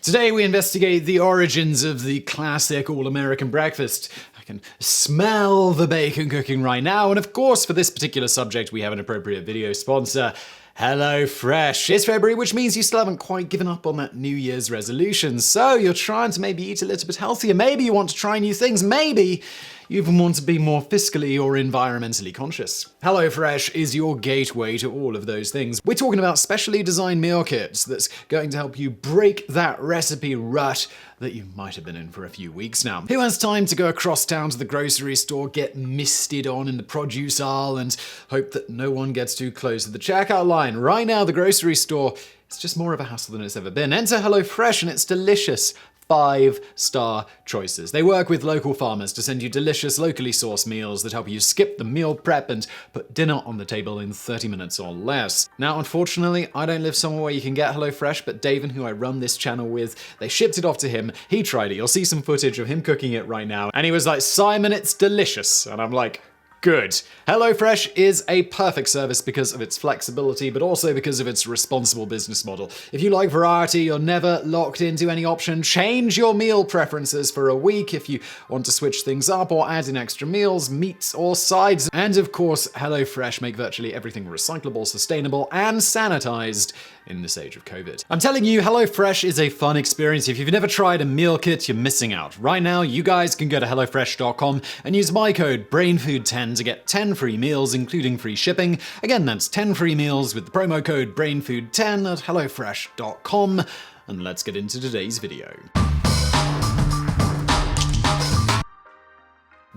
Today we investigate the origins of the classic all-American breakfast. I can smell the bacon cooking right now, and of course for this particular subject we have an appropriate video sponsor. HelloFresh. It's February, which means you still haven't quite given up on that New Year's resolution. So you're trying to maybe eat a little bit healthier. Maybe you want to try new things. Maybe you even want to be more fiscally or environmentally conscious. HelloFresh is your gateway to all of those things. We're talking about specially designed meal kits that's going to help you break that recipe rut that you might have been in for a few weeks now. Who has time to go across town to the grocery store, get misted on in the produce aisle, and hope that no one gets too close to the checkout line? Right now, the grocery store is just more of a hassle than it's ever been. Enter HelloFresh and it's delicious. 5-star choices. They work with local farmers to send you delicious, locally sourced meals that help you skip the meal prep and put dinner on the table in 30 minutes or less. Now, unfortunately, I don't live somewhere where you can get HelloFresh, but Davin, who I run this channel with, they shipped it off to him. He tried it. You'll see some footage of him cooking it right now. And he was like, "Simon, it's delicious." And I'm like, good. HelloFresh is a perfect service because of its flexibility, but also because of its responsible business model. If you like variety, you're never locked into any option. Change your meal preferences for a week if you want to switch things up or add in extra meals, meats, or sides. And of course, HelloFresh make virtually everything recyclable, sustainable, and sanitized in this age of COVID. I'm telling you, HelloFresh is a fun experience. If you've never tried a meal kit, you're missing out. Right now, you guys can go to HelloFresh.com and use my code BRAINFOOD10 to get 10 free meals, including free shipping. Again, that's 10 free meals with the promo code BRAINFOOD10 at HelloFresh.com. And let's get into today's video.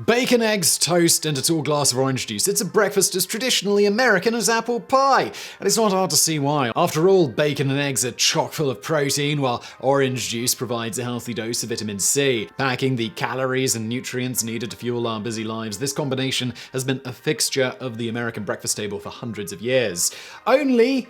Bacon, eggs, toast, and a tall glass of orange juice. It's a breakfast as traditionally American as apple pie. And it's not hard to see why. After all, bacon and eggs are chock full of protein, while orange juice provides a healthy dose of vitamin C. Packing the calories and nutrients needed to fuel our busy lives, this combination has been a fixture of the American breakfast table for hundreds of years. Only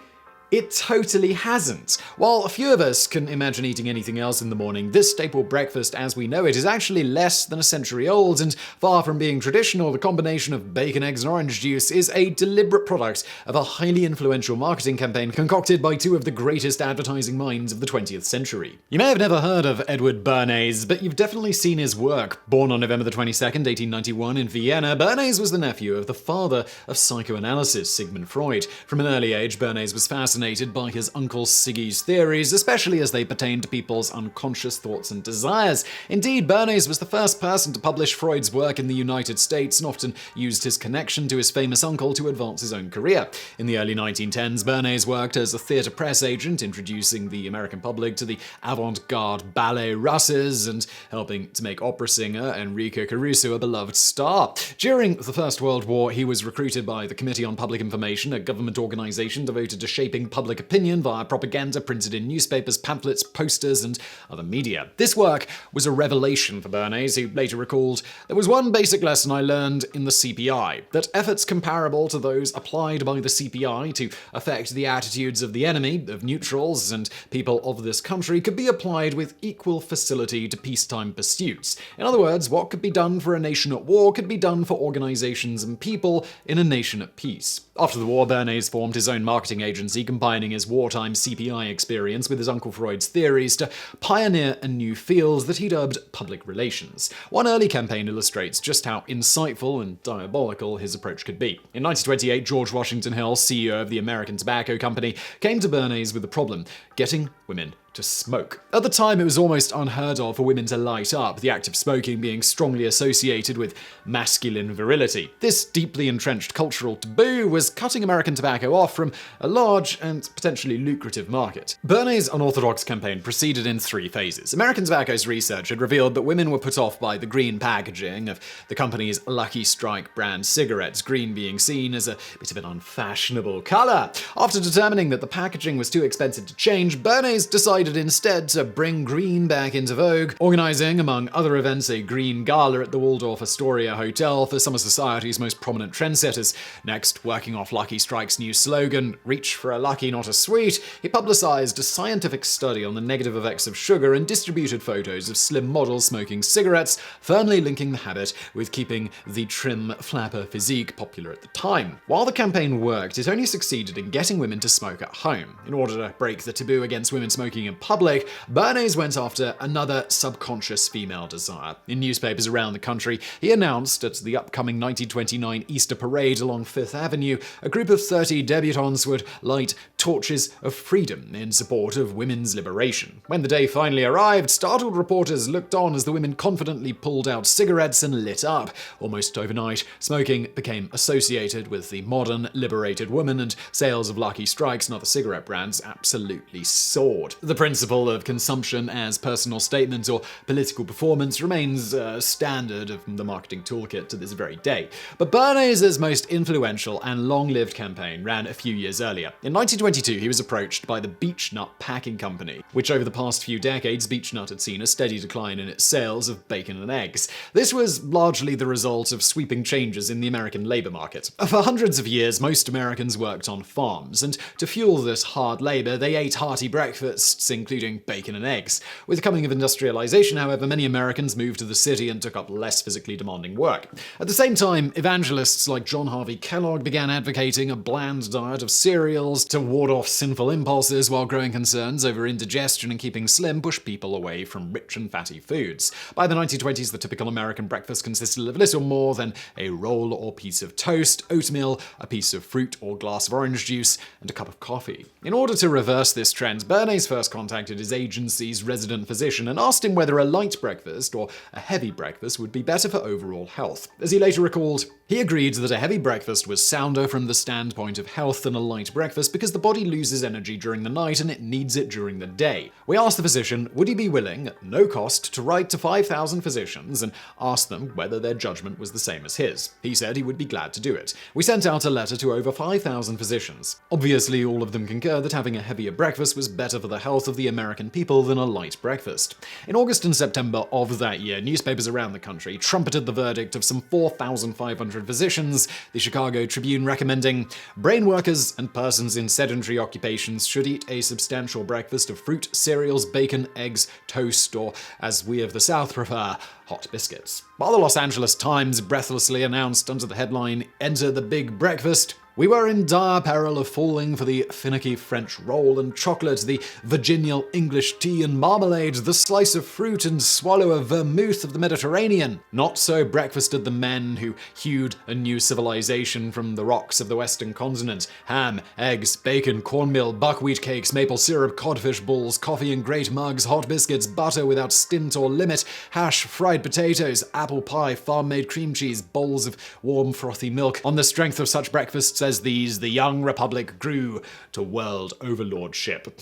it totally hasn't. While a few of us can imagine eating anything else in the morning, this staple breakfast as we know it is actually less than a century old, and far from being traditional, the combination of bacon, eggs, and orange juice is a deliberate product of a highly influential marketing campaign concocted by two of the greatest advertising minds of the 20th century. You may have never heard of Edward Bernays, but you've definitely seen his work. Born on November 22nd, 1891 in Vienna, Bernays was the nephew of the father of psychoanalysis, Sigmund Freud. From an early age, Bernays was fascinated by his uncle Siggy's theories, especially as they pertained to people's unconscious thoughts and desires. Indeed, Bernays was the first person to publish Freud's work in the United States and often used his connection to his famous uncle to advance his own career. In the early 1910s, Bernays worked as a theater press agent, introducing the American public to the avant-garde ballet Russes and helping to make opera singer Enrico Caruso a beloved star. During the First World War, he was recruited by the Committee on Public Information, a government organization devoted to shaping public opinion via propaganda printed in newspapers, pamphlets, posters, and other media. This work was a revelation for Bernays, who later recalled, "There was one basic lesson I learned in the CPI, that efforts comparable to those applied by the CPI to affect the attitudes of the enemy, of neutrals, and people of this country could be applied with equal facility to peacetime pursuits. In other words, what could be done for a nation at war could be done for organizations and people in a nation at peace." After the war, Bernays formed his own marketing agency, combining his wartime CPI experience with his Uncle Freud's theories to pioneer a new field that he dubbed public relations. One early campaign illustrates just how insightful and diabolical his approach could be. In 1928, George Washington Hill, CEO of the American Tobacco Company, came to Bernays with a problem: getting women to smoke. At the time, it was almost unheard of for women to light up, the act of smoking being strongly associated with masculine virility. This deeply entrenched cultural taboo was cutting American tobacco off from a large and potentially lucrative market. Bernays' unorthodox campaign proceeded in 3 phases. American Tobacco's research had revealed that women were put off by the green packaging of the company's Lucky Strike brand cigarettes, green being seen as a bit of an unfashionable color. After determining that the packaging was too expensive to change, Bernays decided instead to bring green back into vogue, organizing, among other events, a green gala at the Waldorf Astoria Hotel for some of society's most prominent trendsetters. Next, working off Lucky Strike's new slogan, "Reach for a Lucky, not a Sweet," he publicized a scientific study on the negative effects of sugar and distributed photos of slim models smoking cigarettes, firmly linking the habit with keeping the trim flapper physique popular at the time. While the campaign worked, it only succeeded in getting women to smoke at home. In order to break the taboo against women women smoking in public, Bernays went after another subconscious female desire. In newspapers around the country, he announced at the upcoming 1929 Easter parade along Fifth Avenue, a group of 30 debutantes would light torches of freedom in support of women's liberation. When the day finally arrived, startled reporters looked on as the women confidently pulled out cigarettes and lit up. Almost overnight, smoking became associated with the modern, liberated woman, and sales of Lucky Strikes and other cigarette brands absolutely soared. The principle of consumption as personal statement or political performance remains standard of the marketing toolkit to this very day. But Bernays' most influential and long-lived campaign ran a few years earlier. In 1922, he was approached by the Beechnut Packing Company, which over the past few decades, Beechnut had seen a steady decline in its sales of bacon and eggs. This was largely the result of sweeping changes in the American labor market. For hundreds of years, most Americans worked on farms, and to fuel this hard labor, they ate hearty breakfasts, including bacon and eggs. With the coming of industrialization, however, many Americans moved to the city and took up less physically demanding work. At the same time, evangelists like John Harvey Kellogg began advocating a bland diet of cereals to ward off sinful impulses, while growing concerns over indigestion and keeping slim pushed people away from rich and fatty foods. By the 1920s, the typical American breakfast consisted of little more than a roll or piece of toast, oatmeal, a piece of fruit or glass of orange juice, and a cup of coffee. In order to reverse this trend, Bernays first contacted his agency's resident physician and asked him whether a light breakfast or a heavy breakfast would be better for overall health. As he later recalled, he agreed that a heavy breakfast was sounder from the standpoint of health than a light breakfast because the body loses energy during the night and it needs it during the day. We asked the physician, would he be willing, at no cost, to write to 5,000 physicians and ask them whether their judgment was the same as his. He said he would be glad to do it. We sent out a letter to over 5,000 physicians. Obviously, all of them concurred that having a heavier breakfast was better for the health of the American people than a light breakfast. In August and September of that year, newspapers around the country trumpeted the verdict of some 4,500 physicians, the Chicago Tribune recommending brain workers and persons in sedentary occupations should eat a substantial breakfast of fruit, cereals, bacon, eggs, toast, or, as we of the South prefer, hot biscuits. While the Los Angeles Times breathlessly announced under the headline, "Enter the Big Breakfast," we were in dire peril of falling for the finicky French roll and chocolate, the Virginial English tea and marmalade, the slice of fruit and swallow of vermouth of the Mediterranean. Not so breakfasted the men who hewed a new civilization from the rocks of the western continent. Ham, eggs, bacon, cornmeal, buckwheat cakes, maple syrup, codfish balls, coffee in great mugs, hot biscuits, butter without stint or limit, hash, fried potatoes, apple pie, farm-made cream cheese, bowls of warm frothy milk. On the strength of such breakfasts as these, the young republic grew to world overlordship.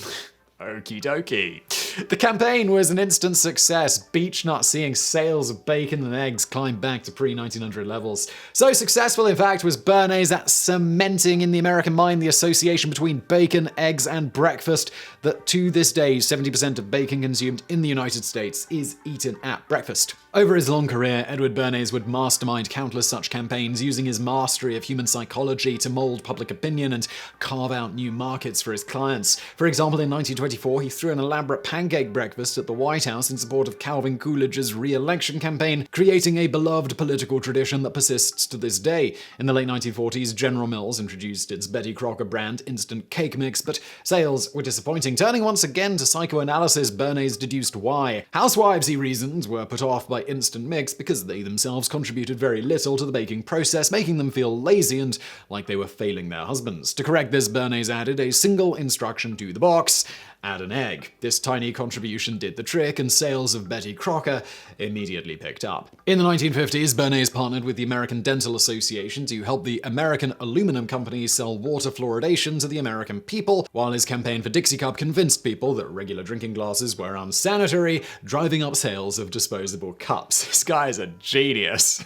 Okie dokie. The campaign was an instant success, Beechnut seeing sales of bacon and eggs climb back to pre-1900 levels. So successful, in fact, was Bernays at cementing in the American mind the association between bacon, eggs, and breakfast that to this day, 70% of bacon consumed in the United States is eaten at breakfast. Over his long career, Edward Bernays would mastermind countless such campaigns, using his mastery of human psychology to mold public opinion and carve out new markets for his clients. For example, in 1924, he threw an elaborate pancake breakfast at the White House in support of Calvin Coolidge's re-election campaign, creating a beloved political tradition that persists to this day. In the late 1940s, General Mills introduced its Betty Crocker brand instant cake mix, but sales were disappointing. Turning once again to psychoanalysis, Bernays deduced why. Housewives, he reasoned, were put off by instant mix because they themselves contributed very little to the baking process, making them feel lazy and like they were failing their husbands. To correct this, Bernays added a single instruction to the box: add an egg. This tiny contribution did the trick, and sales of Betty Crocker immediately picked up. In the 1950s, Bernays partnered with the American Dental Association to help the American Aluminum Company sell water fluoridation to the American people, while his campaign for Dixie Cup convinced people that regular drinking glasses were unsanitary, driving up sales of disposable cups. This guy is a genius.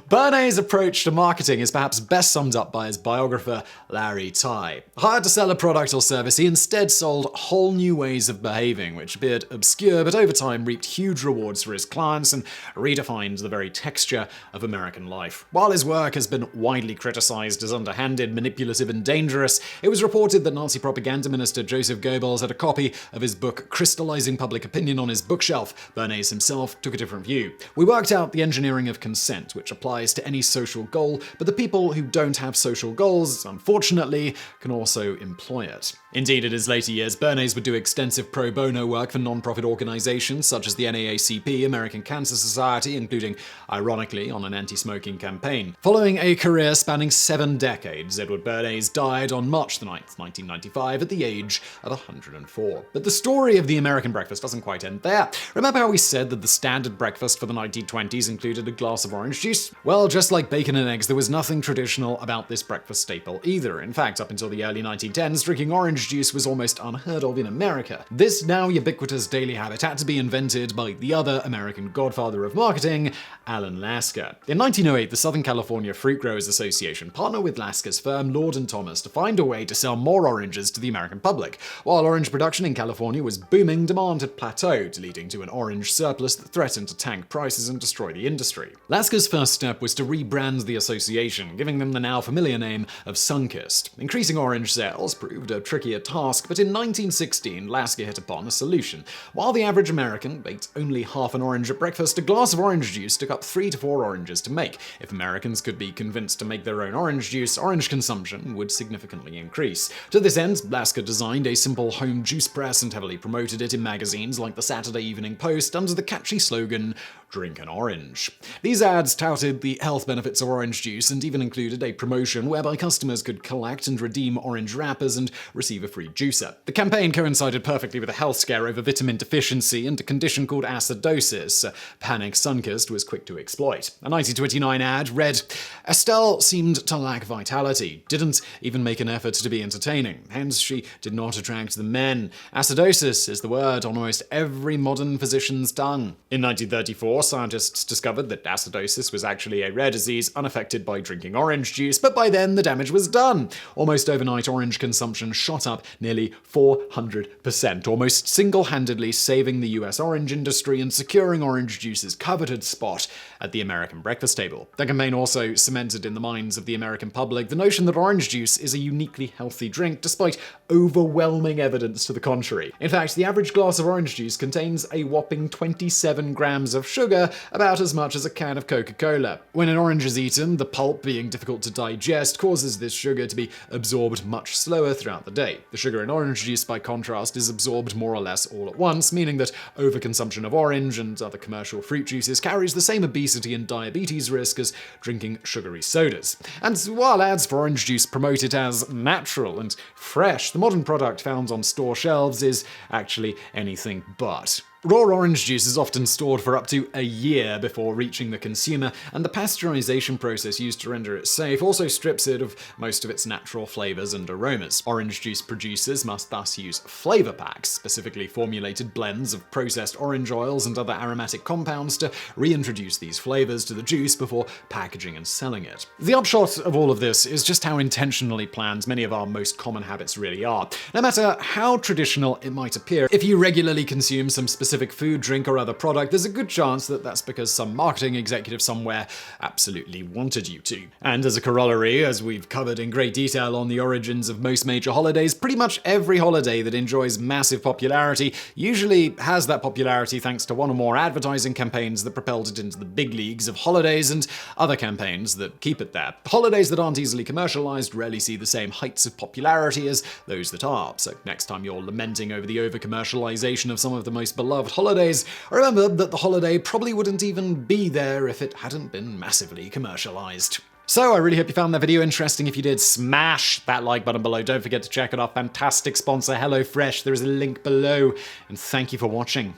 Bernays' approach to marketing is perhaps best summed up by his biographer, Larry Tye. Hired to sell a product or service, he instead sold whole new ways of behaving, which appeared obscure but over time reaped huge rewards for his clients and redefined the very texture of American life. While his work has been widely criticized as underhanded, manipulative, and dangerous, it was reported that Nazi propaganda minister Joseph Goebbels had a copy of his book Crystallizing Public Opinion on his bookshelf. Bernays himself took a different view. We worked out the engineering of consent, which applies to any social goal, but the people who don't have social goals, unfortunately, can also employ it. Indeed, in his later years, Bernays would do do extensive pro bono work for non-profit organizations such as the NAACP, American Cancer Society, including, ironically, on an anti-smoking campaign. Following a career spanning 7 decades, Edward Bernays died on March 9, 1995, at the age of 104. But the story of the American breakfast doesn't quite end there. Remember how we said that the standard breakfast for the 1920s included a glass of orange juice? Well, just like bacon and eggs, there was nothing traditional about this breakfast staple either. In fact, up until the early 1910s, drinking orange juice was almost unheard of in America. This now ubiquitous daily habit had to be invented by the other American godfather of marketing, Alan Lasker. In 1908, the Southern California Fruit Growers Association partnered with Lasker's firm Lord & Thomas to find a way to sell more oranges to the American public. While orange production in California was booming, demand had plateaued, leading to an orange surplus that threatened to tank prices and destroy the industry. Lasker's first step was to rebrand the association, giving them the now familiar name of Sunkist. Increasing orange sales proved a trickier task, but in 1916, Lasker hit upon a solution. While the average American ate only half an orange at breakfast, a glass of orange juice took up 3 to 4 oranges to make. If Americans could be convinced to make their own orange juice, orange consumption would significantly increase. To this end, Lasker designed a simple home juice press and heavily promoted it in magazines like the Saturday Evening Post under the catchy slogan, "Drink an orange." These ads touted the health benefits of orange juice and even included a promotion whereby customers could collect and redeem orange wrappers and receive a free juicer. The campaign coincided perfectly with a health scare over vitamin deficiency and a condition called acidosis, a panic Sunkist was quick to exploit. A 1929 ad read, "Estelle seemed to lack vitality, didn't even make an effort to be entertaining, hence she did not attract the men. Acidosis is the word on almost every modern physician's tongue." In 1934, scientists discovered that acidosis was actually a rare disease unaffected by drinking orange juice, but by then the damage was done. Almost overnight, orange consumption shot up nearly 400%, almost single-handedly saving the US orange industry and securing orange juice's coveted spot at the American breakfast table. The campaign also cemented in the minds of the American public the notion that orange juice is a uniquely healthy drink, despite overwhelming evidence to the contrary. In fact, the average glass of orange juice contains a whopping 27 grams of sugar, about as much as a can of Coca-Cola. When an orange is eaten, the pulp, being difficult to digest, causes this sugar to be absorbed much slower throughout the day. The sugar in orange juice, by contrast, is absorbed more or less all at once, meaning that overconsumption of orange and other commercial fruit juices carries the same obesity and diabetes risk as drinking sugary sodas. And while ads for orange juice promote it as natural and fresh, the modern product found on store shelves is actually anything but. Raw orange juice is often stored for up to a year before reaching the consumer, and the pasteurization process used to render it safe also strips it of most of its natural flavors and aromas. Orange juice producers must thus use flavor packs, specifically formulated blends of processed orange oils and other aromatic compounds, to reintroduce these flavors to the juice before packaging and selling it. The upshot of all of this is just how intentionally planned many of our most common habits really are. No matter how traditional it might appear, if you regularly consume some specific food, drink, or other product, there's a good chance that that's because some marketing executive somewhere absolutely wanted you to. And as a corollary, as we've covered in great detail on the origins of most major holidays, pretty much every holiday that enjoys massive popularity usually has that popularity thanks to one or more advertising campaigns that propelled it into the big leagues of holidays and other campaigns that keep it there. Holidays that aren't easily commercialized rarely see the same heights of popularity as those that are. So next time you're lamenting over the over-commercialization of some of the most beloved holidays, remember that the holiday probably wouldn't even be there if it hadn't been massively commercialized. So I really hope you found that video interesting. If you did, smash that like button below. Don't forget to check out our fantastic sponsor, HelloFresh. There is a link below. And thank you for watching.